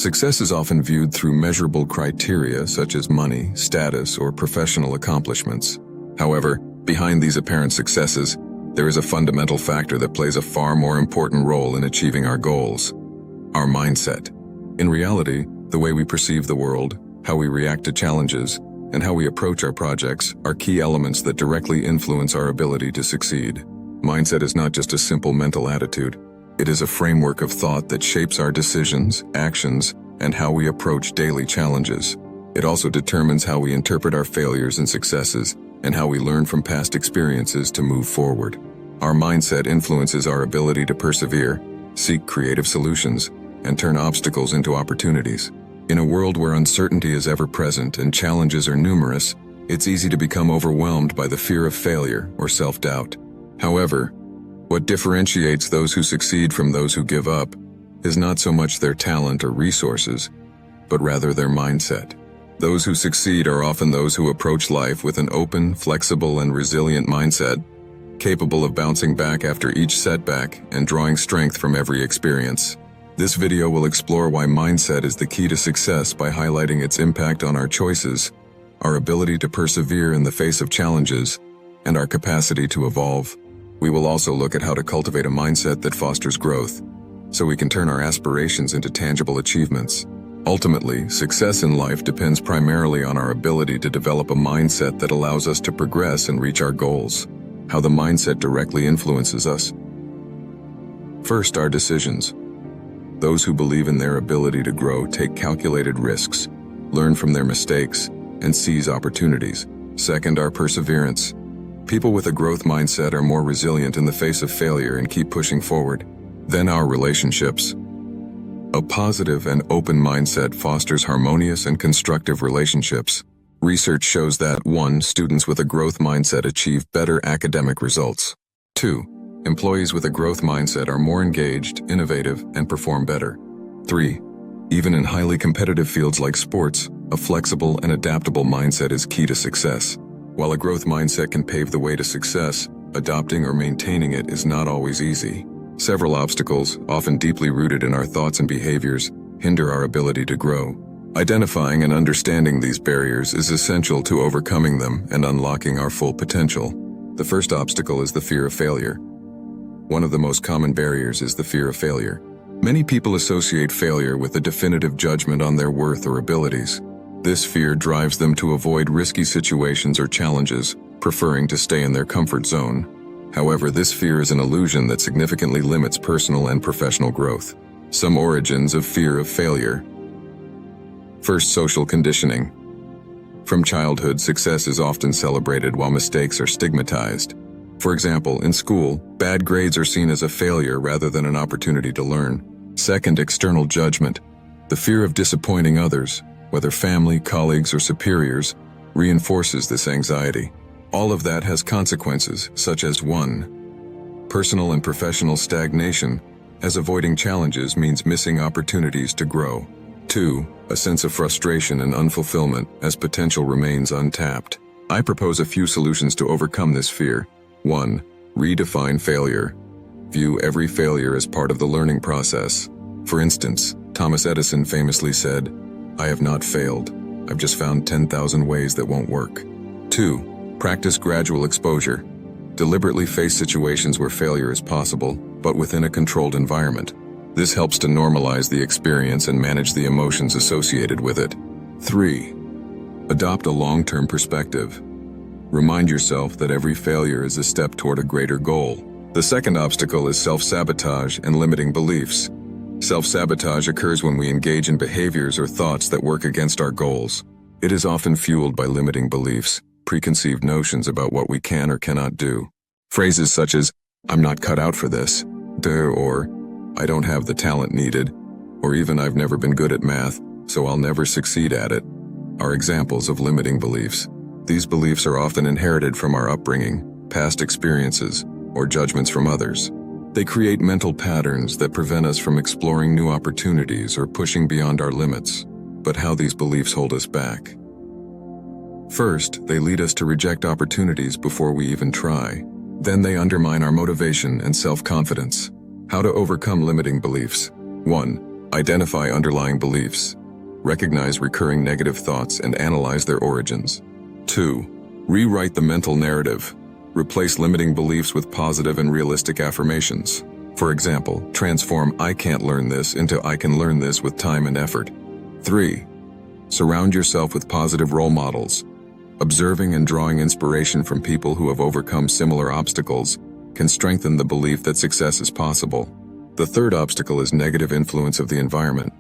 Success is often viewed through measurable criteria such as money, status, or professional accomplishments. However, behind these apparent successes, there is a fundamental factor that plays a far more important role in achieving our goals: our mindset. In reality, the way we perceive the world, how we react to challenges, and how we approach our projects are key elements that directly influence our ability to succeed. Mindset is not just a simple mental attitude. It is a framework of thought that shapes our decisions, actions, and how we approach daily challenges. It also determines how we interpret our failures and successes, and how we learn from past experiences to move forward. Our mindset influences our ability to persevere, seek creative solutions, and turn obstacles into opportunities. In a world where uncertainty is ever present and challenges are numerous, it's easy to become overwhelmed by the fear of failure or self-doubt. However, what differentiates those who succeed from those who give up is not so much their talent or resources, but rather their mindset. Those who succeed are often those who approach life with an open, flexible, and resilient mindset, capable of bouncing back after each setback and drawing strength from every experience. This video will explore why mindset is the key to success by highlighting its impact on our choices, our ability to persevere in the face of challenges, and our capacity to evolve. We will also look at how to cultivate a mindset that fosters growth, so we can turn our aspirations into tangible achievements. Ultimately, success in life depends primarily on our ability to develop a mindset that allows us to progress and reach our goals. How the mindset directly influences us. First, our decisions. Those who believe in their ability to grow take calculated risks, learn from their mistakes, and seize opportunities. Second, our perseverance. People with a growth mindset are more resilient in the face of failure and keep pushing forward. Then our relationships. A positive and open mindset fosters harmonious and constructive relationships. Research shows that 1. Students with a growth mindset achieve better academic results. 2. Employees with a growth mindset are more engaged, innovative, and perform better. 3. Even in highly competitive fields like sports, a flexible and adaptable mindset is key to success. While a growth mindset can pave the way to success, adopting or maintaining it is not always easy. Several obstacles, often deeply rooted in our thoughts and behaviors, hinder our ability to grow. Identifying and understanding these barriers is essential to overcoming them and unlocking our full potential. The first obstacle is the fear of failure. One of the most common barriers is the fear of failure. Many people associate failure with a definitive judgment on their worth or abilities. This fear drives them to avoid risky situations or challenges, preferring to stay in their comfort zone. However, this fear is an illusion that significantly limits personal and professional growth. Some origins of fear of failure. First, social conditioning. From childhood, success is often celebrated while mistakes are stigmatized. For example, in school, bad grades are seen as a failure rather than an opportunity to learn. Second, external judgment. The fear of disappointing others, whether family, colleagues, or superiors, reinforces this anxiety. All of that has consequences, such as 1. Personal and professional stagnation, as avoiding challenges means missing opportunities to grow. 2. A sense of frustration and unfulfillment, as potential remains untapped. I propose a few solutions to overcome this fear. 1. Redefine failure. View every failure as part of the learning process. For instance, Thomas Edison famously said, "I have not failed. I've just found 10,000 ways that won't work." 2. Practice gradual exposure. Deliberately face situations where failure is possible, but within a controlled environment. This helps to normalize the experience and manage the emotions associated with it. 3. Adopt a long-term perspective. Remind yourself that every failure is a step toward a greater goal. The second obstacle is self-sabotage and limiting beliefs. Self-sabotage occurs when we engage in behaviors or thoughts that work against our goals. It is often fueled by limiting beliefs, preconceived notions about what we can or cannot do. Phrases such as, "I'm not cut out for this," or "I don't have the talent needed," or even "I've never been good at math, so I'll never succeed at it," are examples of limiting beliefs. These beliefs are often inherited from our upbringing, past experiences, or judgments from others. They create mental patterns that prevent us from exploring new opportunities or pushing beyond our limits. But how these beliefs hold us back? First, they lead us to reject opportunities before we even try. Then they undermine our motivation and self-confidence. How to overcome limiting beliefs. 1. Identify underlying beliefs. Recognize recurring negative thoughts and analyze their origins. 2. Rewrite the mental narrative. Replace limiting beliefs with positive and realistic affirmations. For example, transform "I can't learn this" into "I can learn this with time and effort." 3. Surround yourself with positive role models. Observing and drawing inspiration from people who have overcome similar obstacles can strengthen the belief that success is possible. The third obstacle is negative influence of the environment.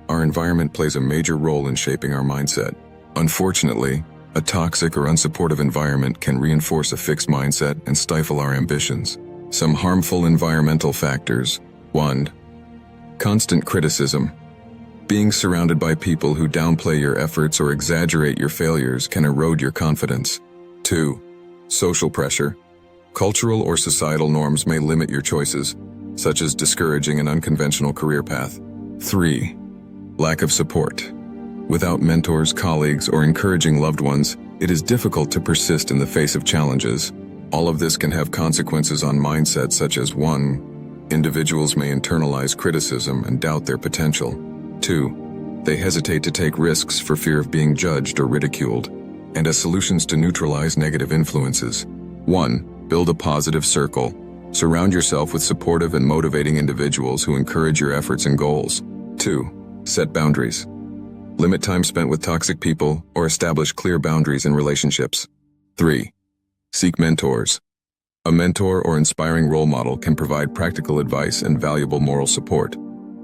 Our environment plays a major role in shaping our mindset. Unfortunately, a toxic or unsupportive environment can reinforce a fixed mindset and stifle our ambitions. Some harmful environmental factors. 1. Constant criticism. Being surrounded by people who downplay your efforts or exaggerate your failures can erode your confidence. 2. Social pressure. Cultural or societal norms may limit your choices, such as discouraging an unconventional career path. 3. Lack of support. Without mentors, colleagues, or encouraging loved ones, it is difficult to persist in the face of challenges. All of this can have consequences on mindset, such as 1. Individuals may internalize criticism and doubt their potential. 2. They hesitate to take risks for fear of being judged or ridiculed. And as solutions to neutralize negative influences. 1. Build a positive circle. Surround yourself with supportive and motivating individuals who encourage your efforts and goals. 2. Set boundaries. Limit time spent with toxic people or establish clear boundaries in relationships. 3. Seek mentors. A mentor or inspiring role model can provide practical advice and valuable moral support.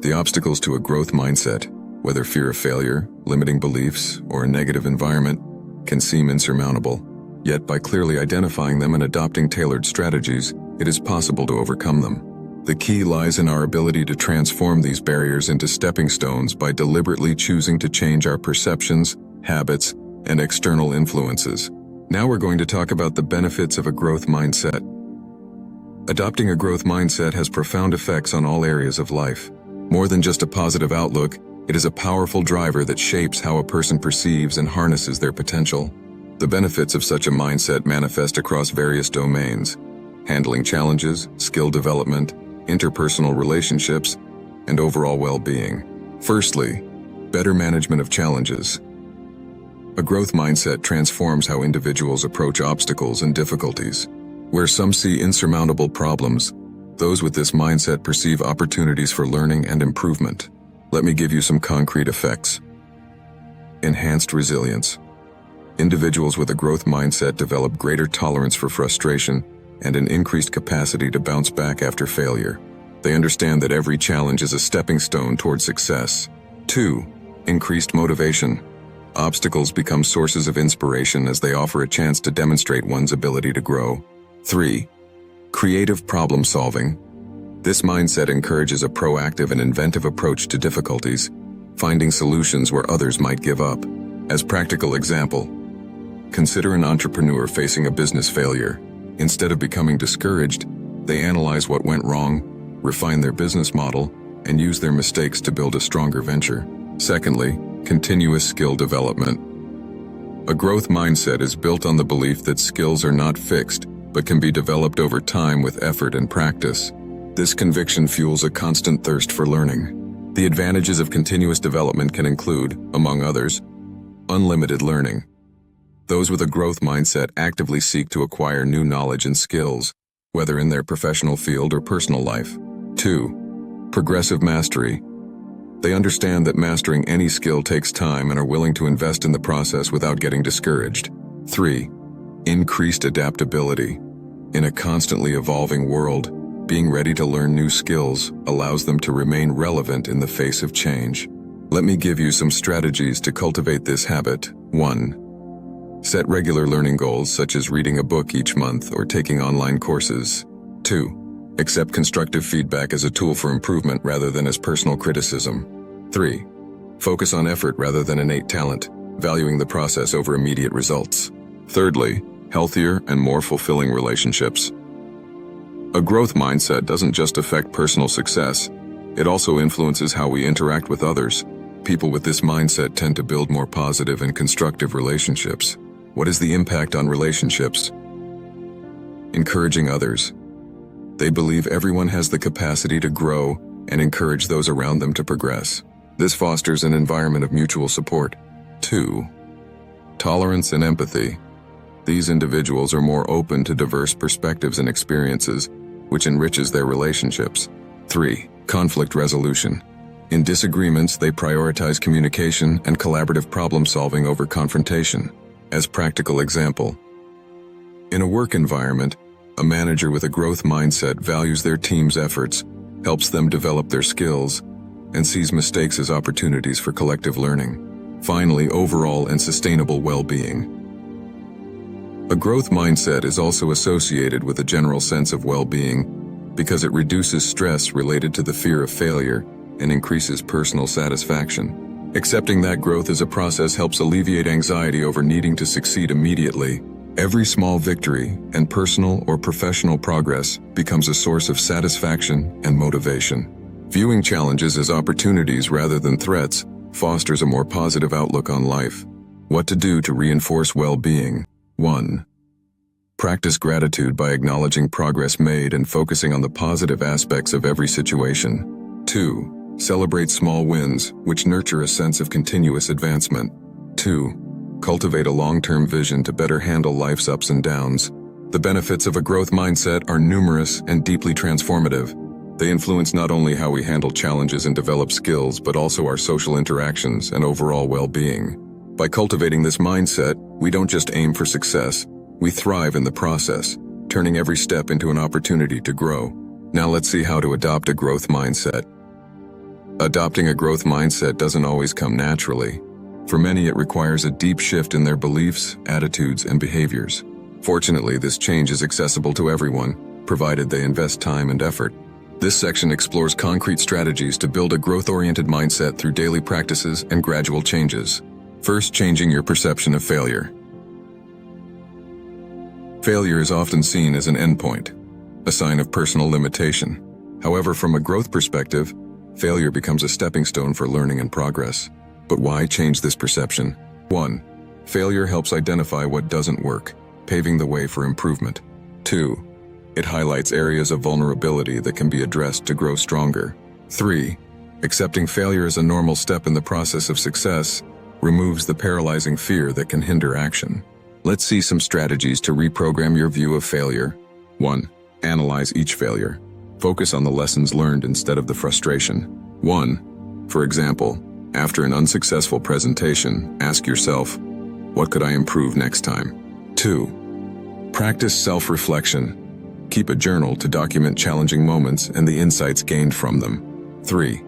The obstacles to a growth mindset, whether fear of failure, limiting beliefs, or a negative environment, can seem insurmountable. Yet by clearly identifying them and adopting tailored strategies, it is possible to overcome them. The key lies in our ability to transform these barriers into stepping stones by deliberately choosing to change our perceptions, habits, and external influences. Now we're going to talk about the benefits of a growth mindset. Adopting a growth mindset has profound effects on all areas of life. More than just a positive outlook, it is a powerful driver that shapes how a person perceives and harnesses their potential. The benefits of such a mindset manifest across various domains: handling challenges, skill development, interpersonal relationships, and overall well-being. Firstly, better management of challenges. A growth mindset transforms how individuals approach obstacles and difficulties. Where some see insurmountable problems, those with this mindset perceive opportunities for learning and improvement. Let me give you some concrete effects. Enhanced resilience. Individuals with a growth mindset develop greater tolerance for frustration and an increased capacity to bounce back after failure. They understand that every challenge is a stepping stone toward success. 2. Increased motivation. Obstacles become sources of inspiration as they offer a chance to demonstrate one's ability to grow. 3. Creative problem solving. This mindset encourages a proactive and inventive approach to difficulties, finding solutions where others might give up. As practical example, consider an entrepreneur facing a business failure. Instead of becoming discouraged, they analyze what went wrong, refine their business model, and use their mistakes to build a stronger venture. Secondly, continuous skill development. A growth mindset is built on the belief that skills are not fixed, but can be developed over time with effort and practice. This conviction fuels a constant thirst for learning. The advantages of continuous development can include, among others, unlimited learning. Those with a growth mindset actively seek to acquire new knowledge and skills, whether in their professional field or personal life. 2. Progressive mastery. They understand that mastering any skill takes time and are willing to invest in the process without getting discouraged. 3. Increased adaptability. In a constantly evolving world, being ready to learn new skills allows them to remain relevant in the face of change. Let me give you some strategies to cultivate this habit. 1. Set regular learning goals, such as reading a book each month or taking online courses. 2. Accept constructive feedback as a tool for improvement rather than as personal criticism. 3. Focus on effort rather than innate talent, valuing the process over immediate results. Thirdly, healthier and more fulfilling relationships. A growth mindset doesn't just affect personal success, it also influences how we interact with others. People with this mindset tend to build more positive and constructive relationships. What is the impact on relationships? Encouraging others. They believe everyone has the capacity to grow and encourage those around them to progress. This fosters an environment of mutual support. 2. Tolerance and empathy. These individuals are more open to diverse perspectives and experiences, which enriches their relationships. 3. Conflict resolution. In disagreements, they prioritize communication and collaborative problem-solving over confrontation. As practical example, in a work environment, a manager with a growth mindset values their team's efforts, helps them develop their skills, and sees mistakes as opportunities for collective learning. Finally, overall and sustainable well-being. A growth mindset is also associated with a general sense of well-being because it reduces stress related to the fear of failure and increases personal satisfaction. Accepting that growth as a process helps alleviate anxiety over needing to succeed immediately. Every small victory and personal or professional progress becomes a source of satisfaction and motivation. Viewing challenges as opportunities rather than threats fosters a more positive outlook on life. What to do to reinforce well-being? 1. Practice gratitude by acknowledging progress made and focusing on the positive aspects of every situation. 2. Celebrate small wins, which nurture a sense of continuous advancement. 2. Cultivate a long-term vision to better handle life's ups and downs. The benefits of a growth mindset are numerous and deeply transformative. They influence not only how we handle challenges and develop skills, but also our social interactions and overall well-being. By cultivating this mindset, we don't just aim for success, we thrive in the process, turning every step into an opportunity to grow. Now let's see how to adopt a growth mindset. Adopting a growth mindset doesn't always come naturally. For many, it requires a deep shift in their beliefs, attitudes, and behaviors. Fortunately, this change is accessible to everyone, provided they invest time and effort. This section explores concrete strategies to build a growth-oriented mindset through daily practices and gradual changes. First, changing your perception of failure. Failure is often seen as an endpoint, a sign of personal limitation. However, from a growth perspective, failure becomes a stepping stone for learning and progress. But why change this perception? 1. Failure helps identify what doesn't work, paving the way for improvement. 2. It highlights areas of vulnerability that can be addressed to grow stronger. 3. Accepting failure as a normal step in the process of success removes the paralyzing fear that can hinder action. Let's see some strategies to reprogram your view of failure. 1. Analyze each failure. Focus on the lessons learned instead of the frustration. 1. For example, after an unsuccessful presentation, ask yourself, what could I improve next time? 2. Practice self-reflection. Keep a journal to document challenging moments and the insights gained from them. 3.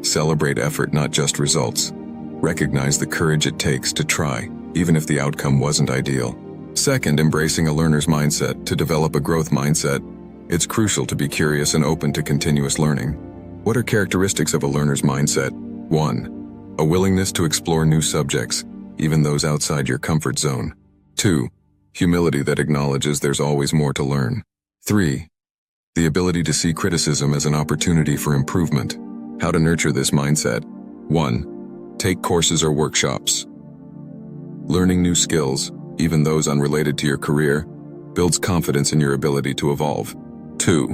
Celebrate effort, not just results. Recognize the courage it takes to try, even if the outcome wasn't ideal. Second, embracing a learner's mindset. To develop a growth mindset, it's crucial to be curious and open to continuous learning. What are characteristics of a learner's mindset? 1. A willingness to explore new subjects, even those outside your comfort zone. 2. Humility that acknowledges there's always more to learn. 3. The ability to see criticism as an opportunity for improvement. How to nurture this mindset? 1. Take courses or workshops. Learning new skills, even those unrelated to your career, builds confidence in your ability to evolve. 2.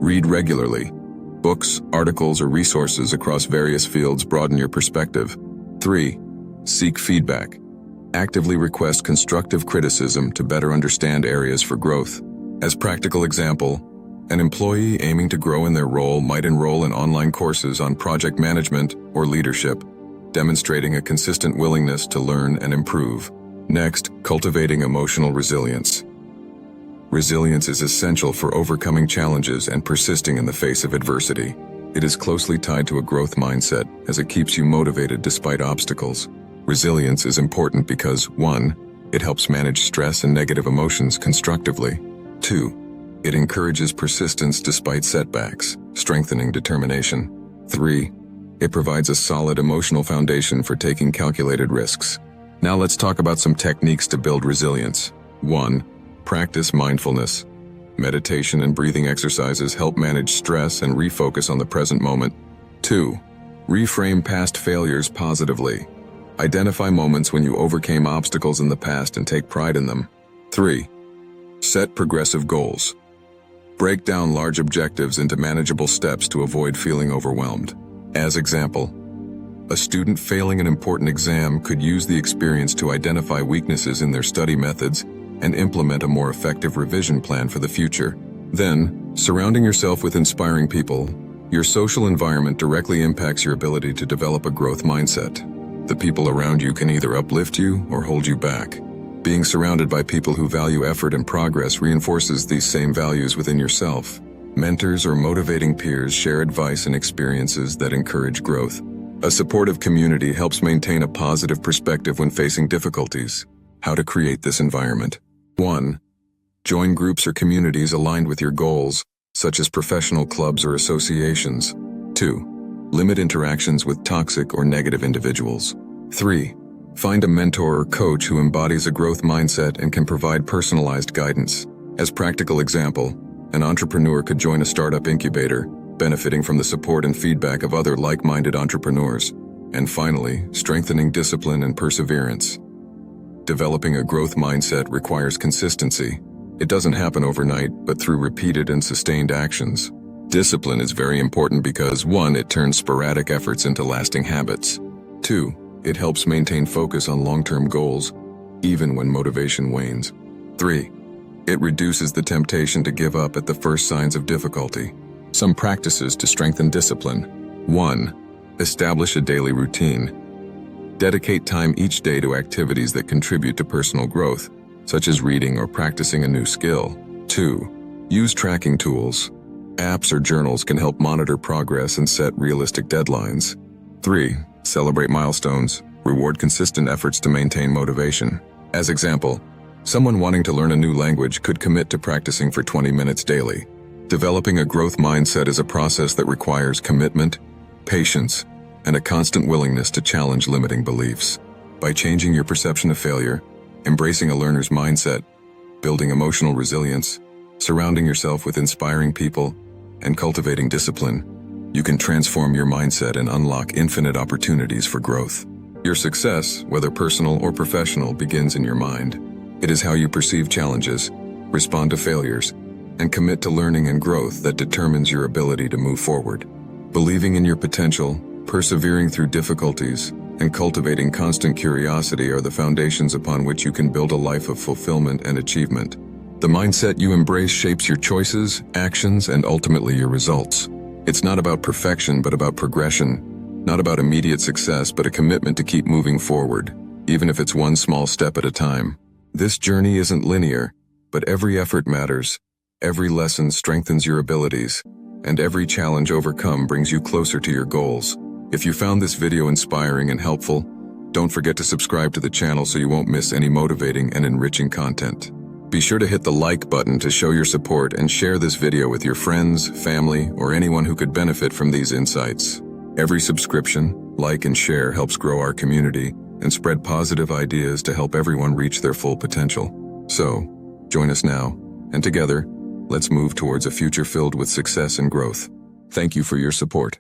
Read regularly. Books, articles, or resources across various fields broaden your perspective. 3. Seek feedback. Actively request constructive criticism to better understand areas for growth. As practical example, an employee aiming to grow in their role might enroll in online courses on project management or leadership, demonstrating a consistent willingness to learn and improve. Next, cultivating emotional resilience. Resilience is essential for overcoming challenges and persisting in the face of adversity. It is closely tied to a growth mindset as it keeps you motivated despite obstacles. Resilience is important because 1. It helps manage stress and negative emotions constructively. 2. It encourages persistence despite setbacks, strengthening determination. 3. It provides a solid emotional foundation for taking calculated risks. Now let's talk about some techniques to build resilience. 1. Practice mindfulness. Meditation and breathing exercises help manage stress and refocus on the present moment. 2. Reframe past failures positively. Identify moments when you overcame obstacles in the past and take pride in them. 3. Set progressive goals. Break down large objectives into manageable steps to avoid feeling overwhelmed. As example, a student failing an important exam could use the experience to identify weaknesses in their study methods and implement a more effective revision plan for the future. Then, surrounding yourself with inspiring people, your social environment directly impacts your ability to develop a growth mindset. The people around you can either uplift you or hold you back. Being surrounded by people who value effort and progress reinforces these same values within yourself. Mentors or motivating peers share advice and experiences that encourage growth. A supportive community helps maintain a positive perspective when facing difficulties. How to create this environment. 1. Join groups or communities aligned with your goals, such as professional clubs or associations. 2. Limit interactions with toxic or negative individuals. 3. Find a mentor or coach who embodies a growth mindset and can provide personalized guidance. As practical example, an entrepreneur could join a startup incubator, benefiting from the support and feedback of other like-minded entrepreneurs. And finally, strengthening discipline and perseverance. Developing a growth mindset requires consistency. It doesn't happen overnight, but through repeated and sustained actions. Discipline is very important because 1. It turns sporadic efforts into lasting habits. 2. It helps maintain focus on long-term goals, even when motivation wanes. 3. It reduces the temptation to give up at the first signs of difficulty. Some practices to strengthen discipline. 1. Establish a daily routine. Dedicate time each day to activities that contribute to personal growth, such as reading or practicing a new skill. 2. Use tracking tools. Apps or journals can help monitor progress and set realistic deadlines. 3. Celebrate milestones. Reward consistent efforts to maintain motivation. As example, someone wanting to learn a new language could commit to practicing for 20 minutes daily. Developing a growth mindset is a process that requires commitment, patience, and a constant willingness to challenge limiting beliefs. By changing your perception of failure, embracing a learner's mindset, building emotional resilience, surrounding yourself with inspiring people, and cultivating discipline, you can transform your mindset and unlock infinite opportunities for growth. Your success, whether personal or professional, begins in your mind. It is how you perceive challenges, respond to failures, and commit to learning and growth that determines your ability to move forward. Believing in your potential, persevering through difficulties, and cultivating constant curiosity are the foundations upon which you can build a life of fulfillment and achievement. The mindset you embrace shapes your choices, actions, and ultimately your results. It's not about perfection, but about progression. Not about immediate success, but a commitment to keep moving forward, even if it's one small step at a time. This journey isn't linear, but every effort matters. Every lesson strengthens your abilities, and every challenge overcome brings you closer to your goals. If you found this video inspiring and helpful, don't forget to subscribe to the channel so you won't miss any motivating and enriching content. Be sure to hit the like button to show your support and share this video with your friends, family, or anyone who could benefit from these insights. Every subscription, like, and share helps grow our community and spread positive ideas to help everyone reach their full potential. So, join us now, and together, let's move towards a future filled with success and growth. Thank you for your support.